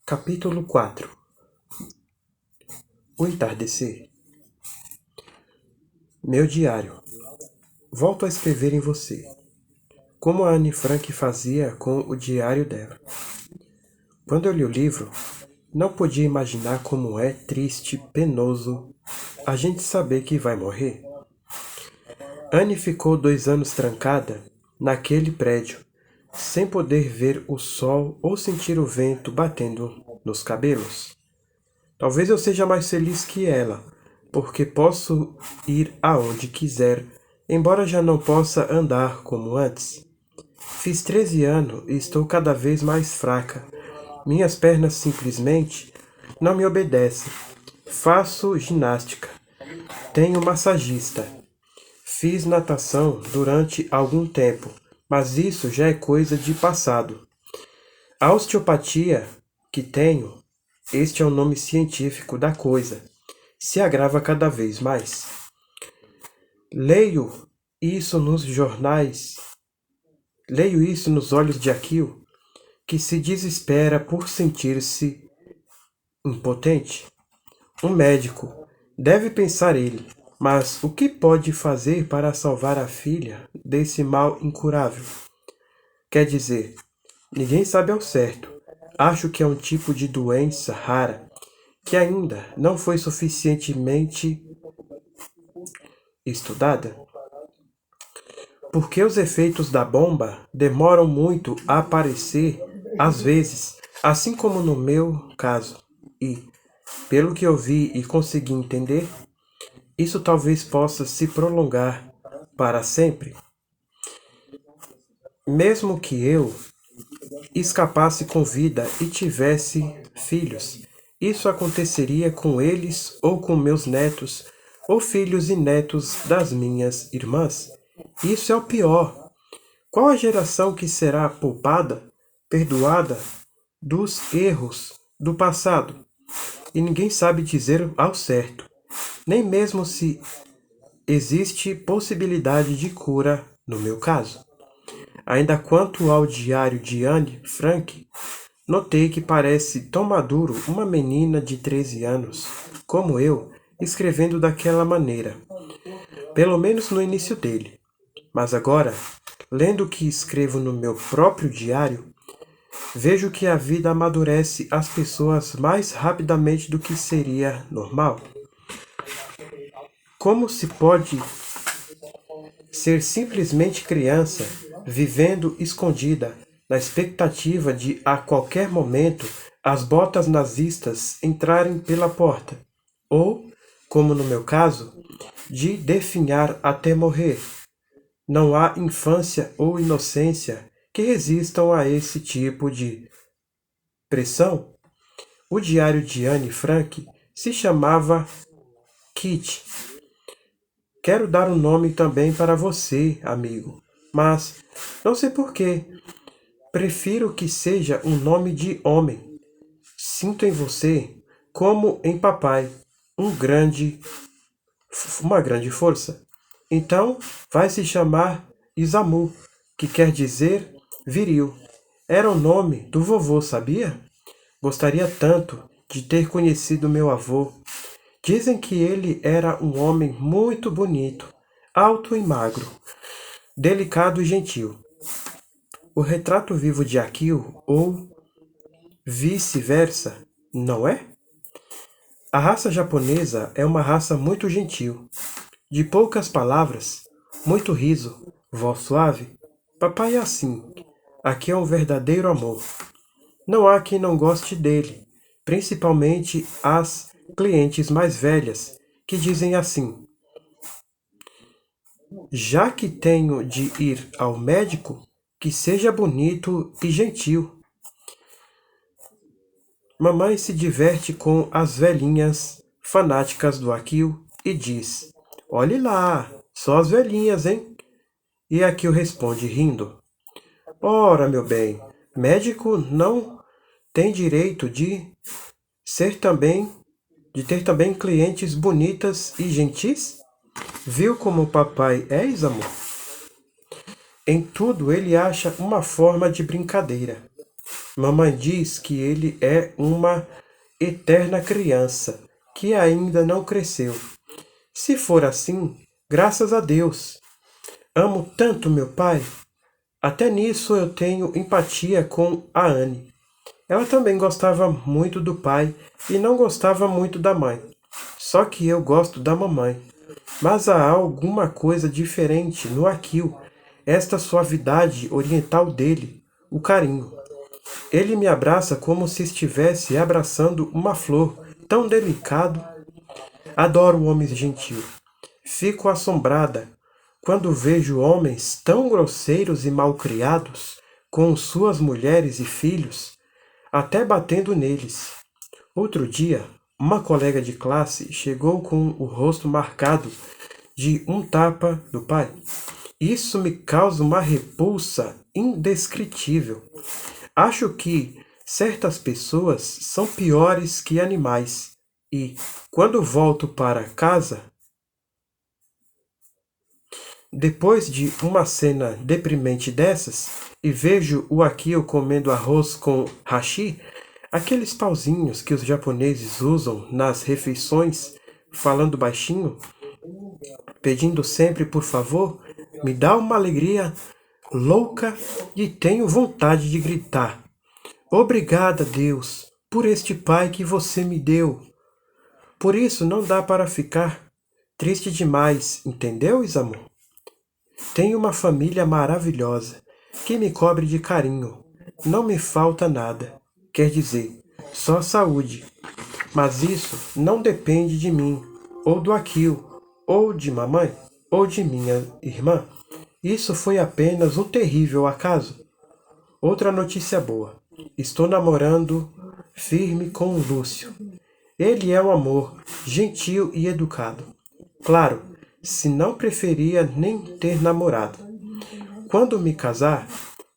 Capítulo 4. O entardecer. Meu diário. Volto a escrever em você, como a Anne Frank fazia com o diário dela. Quando eu li o livro, não podia imaginar como é triste, penoso, a gente saber que vai morrer. Anne ficou 2 anos trancada naquele prédio, sem poder ver o sol ou sentir o vento batendo nos cabelos. Talvez eu seja mais feliz que ela, porque posso ir aonde quiser, embora já não possa andar como antes. Fiz 13 anos e estou cada vez mais fraca. Minhas pernas simplesmente não me obedecem. Faço ginástica. Tenho massagista. Fiz natação durante algum tempo, mas isso já é coisa de passado. A osteopatia que tenho, este é o nome científico da coisa, se agrava cada vez mais. Leio isso nos jornais, leio isso nos olhos de Akio, que se desespera por sentir-se impotente. Um médico, deve pensar ele, mas o que pode fazer para salvar a filha desse mal incurável? Quer dizer, ninguém sabe ao certo. Acho que é um tipo de doença rara que ainda não foi suficientemente estudada. Porque os efeitos da bomba demoram muito a aparecer, às vezes, assim como no meu caso. E, pelo que eu vi e consegui entender, isso talvez possa se prolongar para sempre. Mesmo que eu escapasse com vida e tivesse filhos, isso aconteceria com eles ou com meus netos, ou filhos e netos das minhas irmãs. Isso é o pior. Qual a geração que será poupada, perdoada dos erros do passado? E ninguém sabe dizer ao certo, nem mesmo se existe possibilidade de cura no meu caso. Ainda quanto ao diário de Anne Frank, notei que parece tão maduro uma menina de 13 anos, como eu, escrevendo daquela maneira, pelo menos no início dele. Mas agora, lendo o que escrevo no meu próprio diário, vejo que a vida amadurece as pessoas mais rapidamente do que seria normal. Como se pode ser simplesmente criança, vivendo escondida, na expectativa de, a qualquer momento, as botas nazistas entrarem pela porta, ou, como no meu caso, de definhar até morrer? Não há infância ou inocência que resistam a esse tipo de pressão. O diário de Anne Frank se chamava Kit. Quero dar um nome também para você, amigo, mas não sei por quê. Prefiro que seja um nome de homem. Sinto em você, como em papai, uma grande força. Então, vai se chamar Isamu, que quer dizer viril. Era o nome do vovô, sabia? Gostaria tanto de ter conhecido meu avô. Dizem que ele era um homem muito bonito, alto e magro, delicado e gentil. O retrato vivo de Akio, ou vice-versa, não é? A raça japonesa é uma raça muito gentil, de poucas palavras, muito riso, voz suave. Papai é assim. Aqui é um verdadeiro amor. Não há quem não goste dele, principalmente as clientes mais velhas, que dizem assim: já que tenho de ir ao médico, que seja bonito e gentil. Mamãe se diverte com as velhinhas fanáticas do Akio e diz: olhe lá, só as velhinhas, hein? E Akio responde rindo: ora, meu bem, médico não tem direito ser também, de ter também clientes bonitas e gentis? Viu como o papai é, amor? Em tudo ele acha uma forma de brincadeira. Mamãe diz que ele é uma eterna criança, que ainda não cresceu. Se for assim, graças a Deus. Amo tanto meu pai. Até nisso eu tenho empatia com a Anne. Ela também gostava muito do pai e não gostava muito da mãe. Só que eu gosto da mamãe. Mas há alguma coisa diferente no Akil, esta suavidade oriental dele, o carinho. Ele me abraça como se estivesse abraçando uma flor, tão delicado. Adoro o homem gentil. Fico assombrada quando vejo homens tão grosseiros e malcriados com suas mulheres e filhos, até batendo neles. Outro dia, uma colega de classe chegou com o rosto marcado de um tapa do pai. Isso me causa uma repulsa indescritível. Acho que certas pessoas são piores que animais e, quando volto para casa, depois de uma cena deprimente dessas, e vejo o Akio comendo arroz com hashi, aqueles pauzinhos que os japoneses usam nas refeições, falando baixinho, pedindo sempre por favor, me dá uma alegria louca e tenho vontade de gritar. Obrigada, Deus, por este pai que você me deu. Por isso não dá para ficar triste demais, entendeu, Isamu? Tenho uma família maravilhosa que me cobre de carinho. Não me falta nada. Quer dizer, só saúde. Mas isso não depende de mim, ou do Akio, ou de mamãe, ou de minha irmã. Isso foi apenas um terrível acaso. Outra notícia boa. Estou namorando firme com o Lúcio. Ele é um amor, gentil e educado. Claro, se não preferia nem ter namorado. Quando me casar,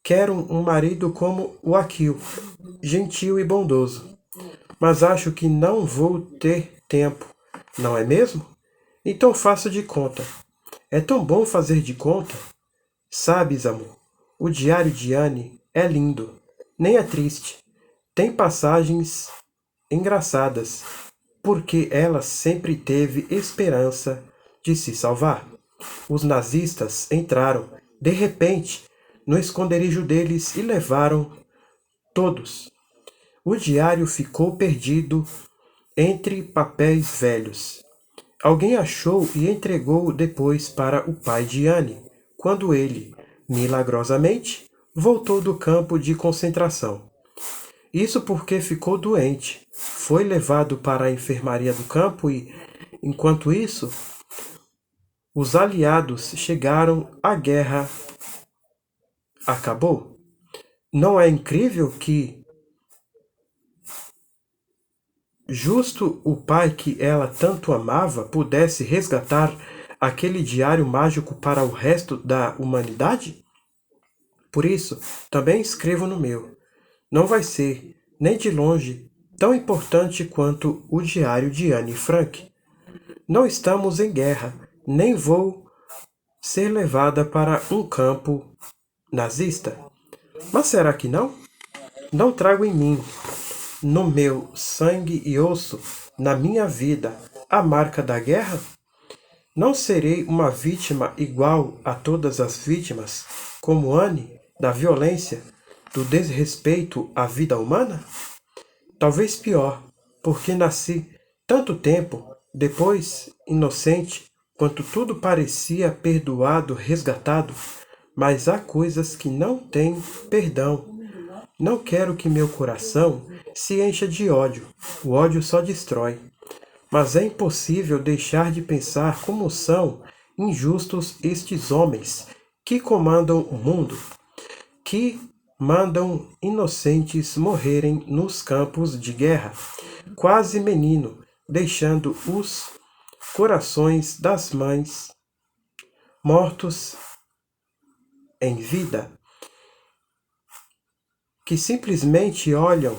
quero um marido como o Akio, gentil e bondoso. Mas acho que não vou ter tempo, não é mesmo? Então faço de conta. É tão bom fazer de conta. Sabes, amor, o diário de Anne é lindo, nem é triste. Tem passagens engraçadas, porque ela sempre teve esperança de se salvar. Os nazistas entraram, de repente, no esconderijo deles e levaram todos. O diário ficou perdido entre papéis velhos. Alguém achou e entregou depois para o pai de Anne, quando ele, milagrosamente, voltou do campo de concentração. Isso porque ficou doente. Foi levado para a enfermaria do campo e, enquanto isso, os aliados chegaram, a guerra acabou. Não é incrível que justo o pai que ela tanto amava pudesse resgatar aquele diário mágico para o resto da humanidade? Por isso, também escrevo no meu. Não vai ser, nem de longe, tão importante quanto o diário de Anne Frank. Não estamos em guerra, nem vou ser levada para um campo nazista. Mas será que não? Não trago em mim, no meu sangue e osso, na minha vida, a marca da guerra? Não serei uma vítima igual a todas as vítimas, como Anne, da violência, do desrespeito à vida humana? Talvez pior, porque nasci tanto tempo depois, inocente, quanto tudo parecia perdoado, resgatado, mas há coisas que não têm perdão. Não quero que meu coração se encha de ódio. O ódio só destrói. Mas é impossível deixar de pensar como são injustos estes homens que comandam o mundo, que mandam inocentes morrerem nos campos de guerra, quase menino, deixando os corações das mães mortos em vida, que simplesmente olham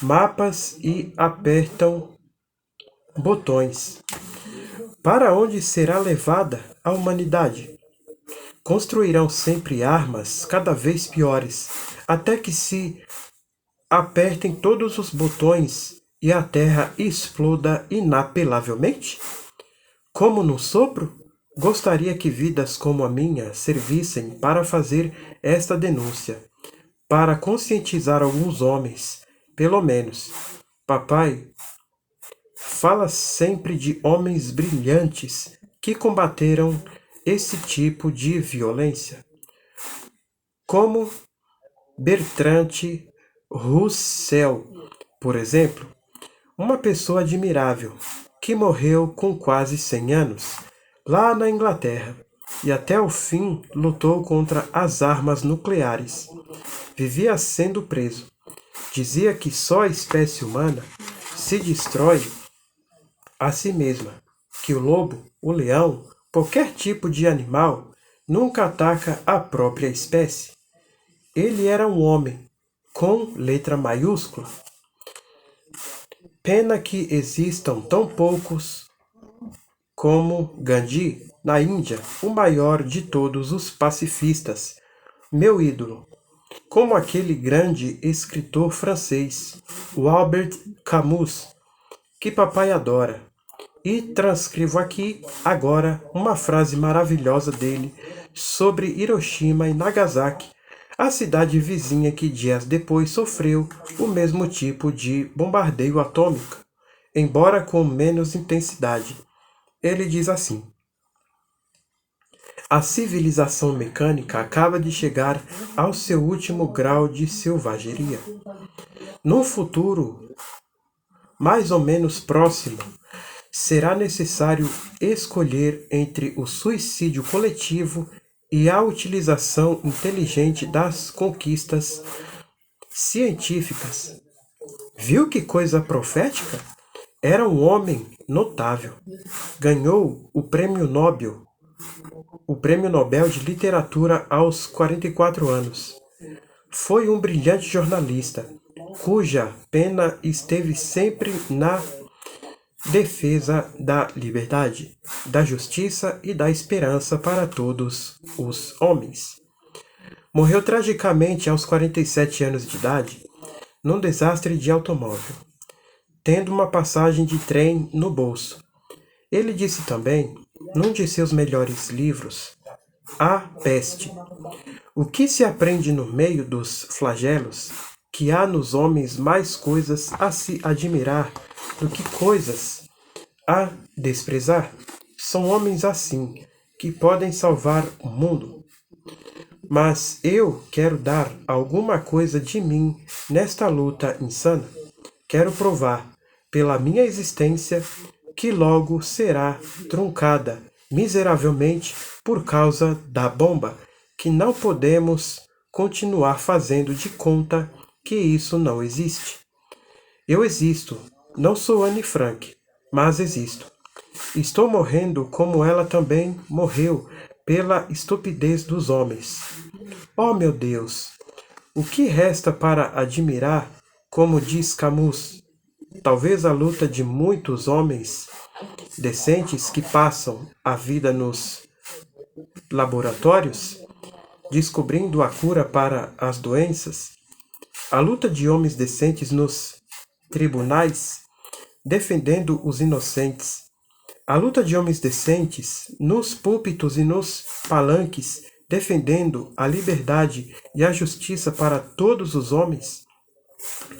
mapas e apertam botões. Para onde será levada a humanidade? Construirão sempre armas cada vez piores, até que se apertem todos os botões e a terra exploda inapelavelmente? Como num sopro? Gostaria que vidas como a minha servissem para fazer esta denúncia, para conscientizar alguns homens, pelo menos. Papai fala sempre de homens brilhantes que combateram esse tipo de violência, como Bertrand Russell, por exemplo, uma pessoa admirável que morreu com quase 100 anos, lá na Inglaterra, e até o fim lutou contra as armas nucleares. Vivia sendo preso. Dizia que só a espécie humana se destrói a si mesma, que o lobo, o leão, qualquer tipo de animal nunca ataca a própria espécie. Ele era um homem, com letra maiúscula. Pena que existam tão poucos como Gandhi, na Índia, o maior de todos os pacifistas, meu ídolo, como aquele grande escritor francês, o Albert Camus, que papai adora. E transcrevo aqui, agora, uma frase maravilhosa dele sobre Hiroshima e Nagasaki, a cidade vizinha que dias depois sofreu o mesmo tipo de bombardeio atômico, embora com menos intensidade. Ele diz assim: a civilização mecânica acaba de chegar ao seu último grau de selvageria. No futuro, mais ou menos próximo, será necessário escolher entre o suicídio coletivo e a utilização inteligente das conquistas científicas. Viu que coisa profética? Era um homem notável. Ganhou o Prêmio Nobel de Literatura aos 44 anos. Foi um brilhante jornalista, cuja pena esteve sempre na defesa da liberdade, da justiça e da esperança para todos os homens. Morreu tragicamente aos 47 anos de idade, num desastre de automóvel, tendo uma passagem de trem no bolso. Ele disse também, num de seus melhores livros, A Peste: o que se aprende no meio dos flagelos, que há nos homens mais coisas a se admirar do que coisas a desprezar. São homens assim, que podem salvar o mundo. Mas eu quero dar alguma coisa de mim nesta luta insana. Quero provar, pela minha existência, que logo será truncada miseravelmente por causa da bomba, que não podemos continuar fazendo de conta que isso não existe. Eu existo, não sou Anne Frank, mas existo. Estou morrendo como ela também morreu, pela estupidez dos homens. Oh, meu Deus! O que resta para admirar, como diz Camus? Talvez a luta de muitos homens decentes que passam a vida nos laboratórios, descobrindo a cura para as doenças. A luta de homens decentes nos tribunais, defendendo os inocentes. A luta de homens decentes nos púlpitos e nos palanques, defendendo a liberdade e a justiça para todos os homens.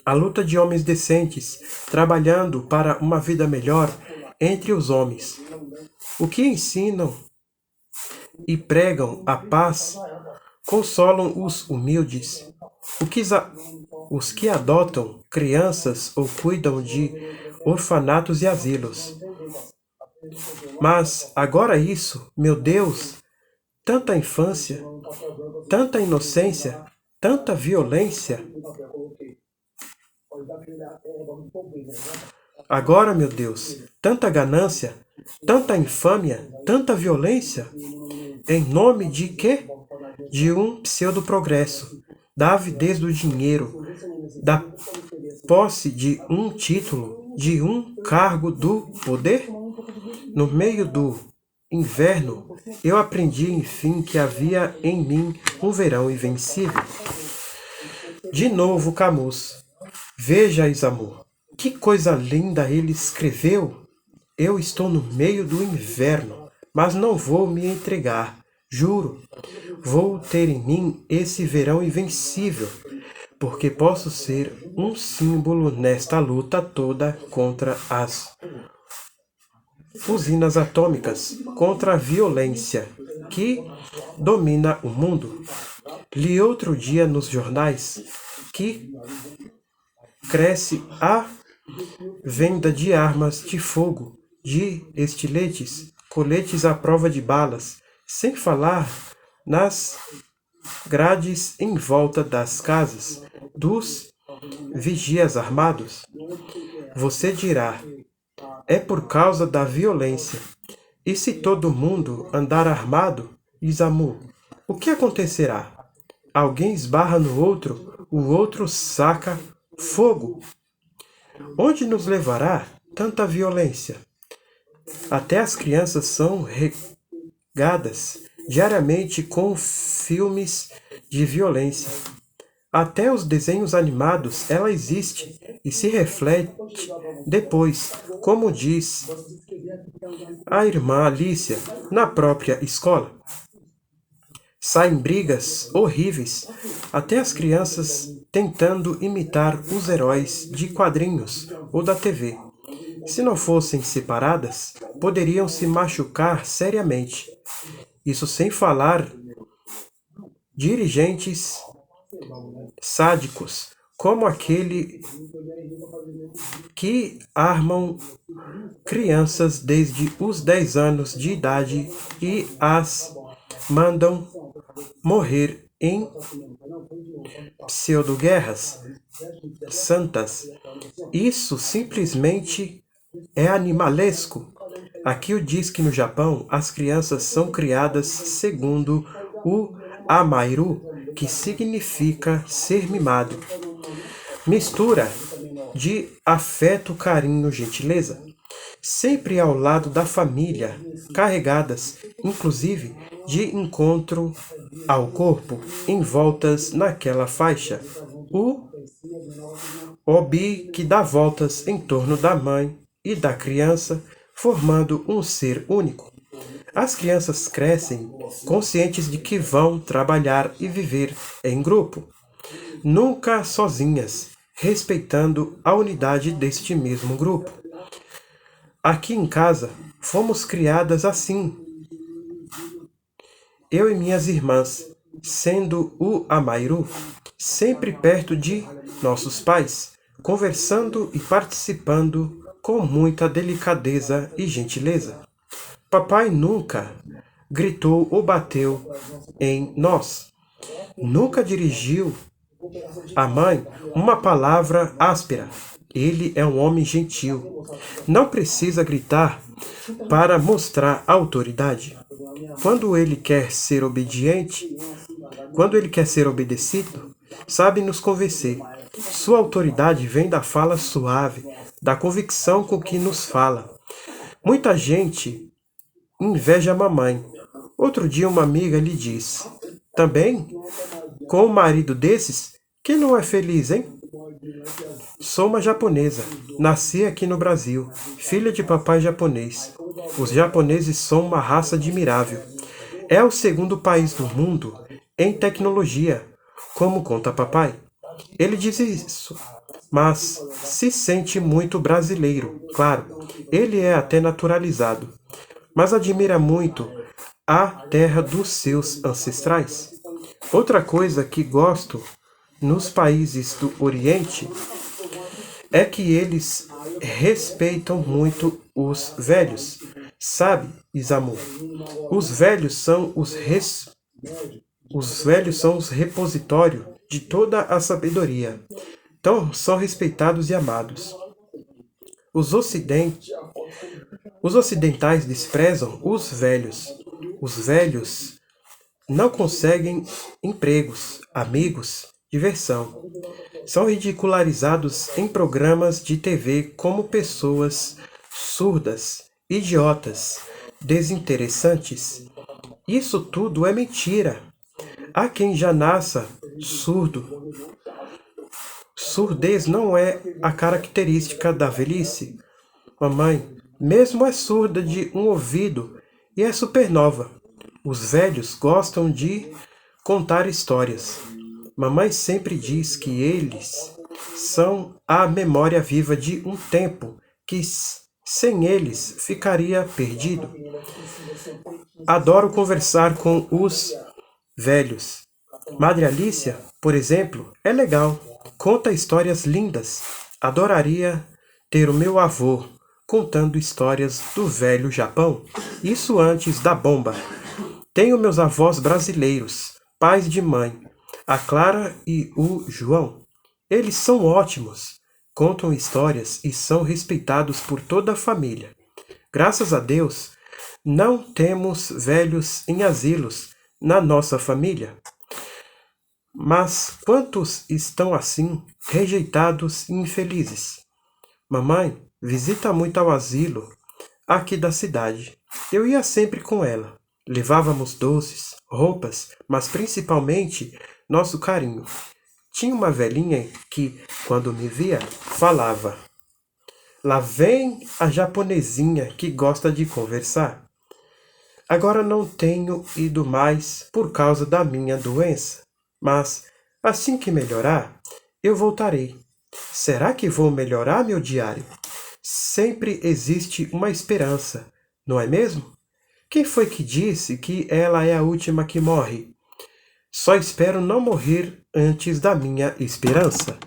A luta de homens decentes, trabalhando para uma vida melhor entre os homens. O que ensinam e pregam a paz, consolam os humildes. Os que adotam crianças ou cuidam de orfanatos e asilos. Mas agora isso, meu Deus, tanta infância, tanta inocência, tanta violência. Agora, meu Deus, tanta ganância, tanta infâmia, tanta violência. Em nome de quê? De um pseudo-progresso, da avidez do dinheiro, da posse de um título, de um cargo do poder? No meio do inverno, eu aprendi, enfim, que havia em mim um verão invencível. De novo Camus. Veja, Isamu, que coisa linda ele escreveu. Eu estou no meio do inverno, mas não vou me entregar. Juro, vou ter em mim esse verão invencível, porque posso ser um símbolo nesta luta toda contra as usinas atômicas, contra a violência que domina o mundo. Li outro dia nos jornais que cresce a venda de armas de fogo, de estiletes, coletes à prova de balas, sem falar nas grades em volta das casas dos vigias armados. Você dirá, é por causa da violência. E se todo mundo andar armado, Isamu, o que acontecerá? Alguém esbarra no outro, o outro saca fogo. Onde nos levará tanta violência? Até as crianças são regadas diariamente com filmes de violência. Até os desenhos animados ela existe e se reflete depois, como diz a irmã Alicia na própria escola. Saem brigas horríveis, até as crianças tentando imitar os heróis de quadrinhos ou da TV. Se não fossem separadas, poderiam se machucar seriamente. Isso sem falar dirigentes sádicos, como aquele que armam crianças desde os 10 anos de idade e as mandam morrer em pseudo-guerras santas. Isso simplesmente é animalesco. Aqui diz que no Japão as crianças são criadas segundo o Amairu, que significa ser mimado. Mistura de afeto, carinho, gentileza. Sempre ao lado da família, carregadas, inclusive, de encontro ao corpo, envoltas naquela faixa. O obi que dá voltas em torno da mãe e da criança, formando um ser único. As crianças crescem conscientes de que vão trabalhar e viver em grupo, nunca sozinhas, respeitando a unidade deste mesmo grupo. Aqui em casa, fomos criadas assim. Eu e minhas irmãs, sendo o Amairu, sempre perto de nossos pais, conversando e participando com muita delicadeza e gentileza. Papai nunca gritou ou bateu em nós. Nunca dirigiu à mãe uma palavra áspera. Ele é um homem gentil. Não precisa gritar para mostrar autoridade. Quando ele quer ser obediente, quando ele quer ser obedecido, sabe nos convencer. Sua autoridade vem da fala suave, da convicção com que nos fala. Muita gente inveja a mamãe. Outro dia uma amiga lhe disse, também, com um marido desses, que não é feliz, hein? Sou uma japonesa. Nasci aqui no Brasil, filha de papai japonês. Os japoneses são uma raça admirável. É o segundo país do mundo em tecnologia, como conta papai. Ele diz isso, mas se sente muito brasileiro, claro. Ele é até naturalizado, mas admira muito a terra dos seus ancestrais. Outra coisa que gosto nos países do Oriente é que eles respeitam muito os velhos. Sabe, Isamu? Os velhos são os repositórios de toda a sabedoria. Então, são respeitados e amados. Os ocidentais desprezam os velhos. Os velhos não conseguem empregos, amigos, diversão. São ridicularizados em programas de TV como pessoas surdas, idiotas, desinteressantes. Isso tudo é mentira. Há quem já nasça surdo, Surdez não é a característica da velhice. Mamãe, mesmo é surda de um ouvido e é supernova. Os velhos gostam de contar histórias. Mamãe sempre diz que eles são a memória viva de um tempo que sem eles ficaria perdido. Adoro conversar com os velhos. Madre Alicia, por exemplo, é legal. Conta histórias lindas. Adoraria ter o meu avô contando histórias do velho Japão. Isso antes da bomba. Tenho meus avós brasileiros, pais de mãe, a Clara e o João. Eles são ótimos. Contam histórias e são respeitados por toda a família. Graças a Deus, não temos velhos em asilos na nossa família. Mas quantos estão assim, rejeitados e infelizes? Mamãe visita muito ao asilo aqui da cidade. Eu ia sempre com ela. Levávamos doces, roupas, mas principalmente nosso carinho. Tinha uma velhinha que, quando me via, falava: "Lá vem a japonesinha que gosta de conversar." Agora não tenho ido mais por causa da minha doença, mas assim que melhorar, eu voltarei. Será que vou melhorar, meu diário? Sempre existe uma esperança, não é mesmo? Quem foi que disse que ela é a última que morre? Só espero não morrer antes da minha esperança.